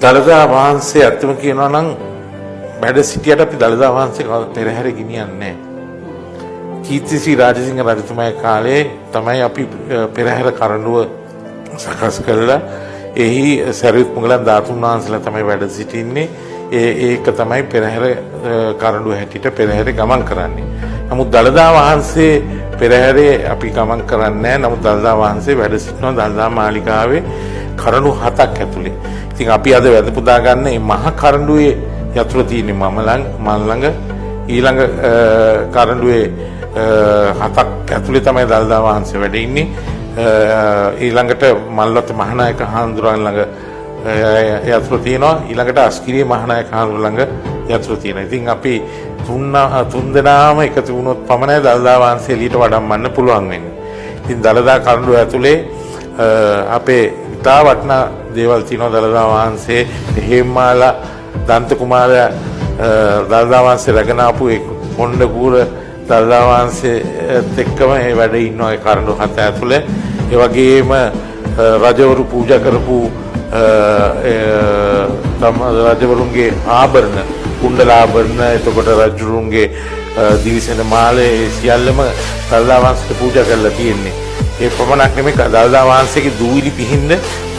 දළදා වහන්සේ අත්‍යම කියනවා නම් වැඩ සිටියට අපි දළදා වහන්සේ පෙරහැර ගෙනියන්නේ නැහැ. කීර්තිශ්‍රී රාජසිංහ රජතුමාගේ කාලේ තමයි අපි පෙරහැර කරඬුව සකස් කළා. එහි සරියුත් මුගලන් ධාතුන් වහන්සේලා තමයි වැඩ සිටින්නේ. ඒක තමයි පෙරහැර කරඬුව හැටියට පෙරහැරේ ගමන් කරන්නේ. නමුත් දළදා වහන්සේ පෙරහැරේ අපි ගමන් කරන්නේ නැහැ. නමුත් දළදා වහන්සේ වැඩ සිටිනවා දළදා මාලිගාවේ කරඬු 7ක් ඇතුලේ. ඉතින් අපි අද වැඳ පුදා ගන්න මේ මහා කරඬුවේ යතුරු තියෙන්නේ මම ළඟ ඊළඟ කරඬුවේ 7ක් ඇතුලේ තමයි දළදා වහන්සේ වැඩ ඉන්නේ. ඊළඟට මල්වත මහානායක හාමුදුරුවන් ළඟ යතුරු තියෙනවා. ඊළඟට අස්කිරිය මහානායක හාමුදුරුවන් ළඟ යතුරු තියෙනවා. ඉතින් අපි තුන් දෙනාම එකතු වුණොත් පමණයි දළදා වහන්සේ එළියට වඩම්මන්න පුළුවන් වෙන්නේ. ඉතින් දළදා කරඬුව ඇතුලේ අපේ ඉතා වටිනා දේවල් තියෙනවා. දළදා වහන්සේ හේමාලා දන්ත කුමාරයා දළදා වහන්සේ රැගෙන ආපු ඒ කොණ්ඩගුර දළදා වහන්සේත් එක්කම ඒ වැඩ ඉන්නවා ඒ කරඬු 7 ඇතුලේ. ඒ වගේම රජවරු පූජා කරපු රජවරුන්ගේ ආභරණ කුණ්ඩල ආභරණ, එතකොට රජුරුන්ගේ දිවිසෙන මාලේ සියල්ලම දළදා වහන්සේට පූජා කරලා තියෙන්නේ. ඒ පමණක් නෙමෙයි දළදා වහන්සේගේ දූවිලි පිහින්න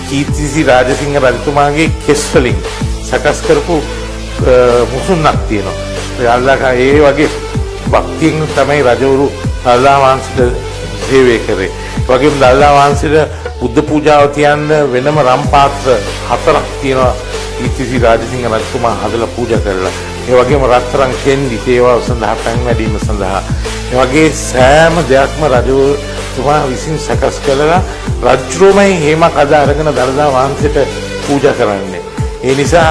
කීර්තිශ්‍රී රාජසිංහ රජතුමාගේ කෙස් වලින් සකස් කරපු මුසුන්නක් තියෙනවා. ඒ වගේ භක්තියෙන් තමයි රජවරු දළදා වහන්සේට සේවය කරේ. ඒ වගේම දළදා වහන්සේට බුද්ධ පූජාව තියන්න වෙනම රම් පාත්‍ර 4ක් තියෙනවා. කීර්තිශ්‍රී රාජසිංහ රජතුමා හදලා පූජා කරලා. ඒ වගේම රත්තරන් කෙන්ඩි සේවාව සඳහා පැන් වැඩීම සඳහා. ඒ වගේ සෑම දෙයක්ම රජතුමා විසින් සකස් කළා. රජුමයි හේමක් අද අරගෙන දළදා වහන්සේට පූජා කරන්නේ. ඒ නිසා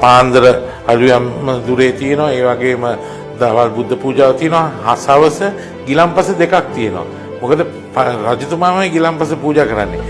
පාන්දර අලුයම් දුරේ තියෙනවා. ඒ වගේම දවල් බුද්ධ පූජාව තියෙනවා. හසවස ගිලම්පස 2ක් තියෙනවා. මොකද රජතුමාමයි ගිලම්පස පූජා කරන්නේ.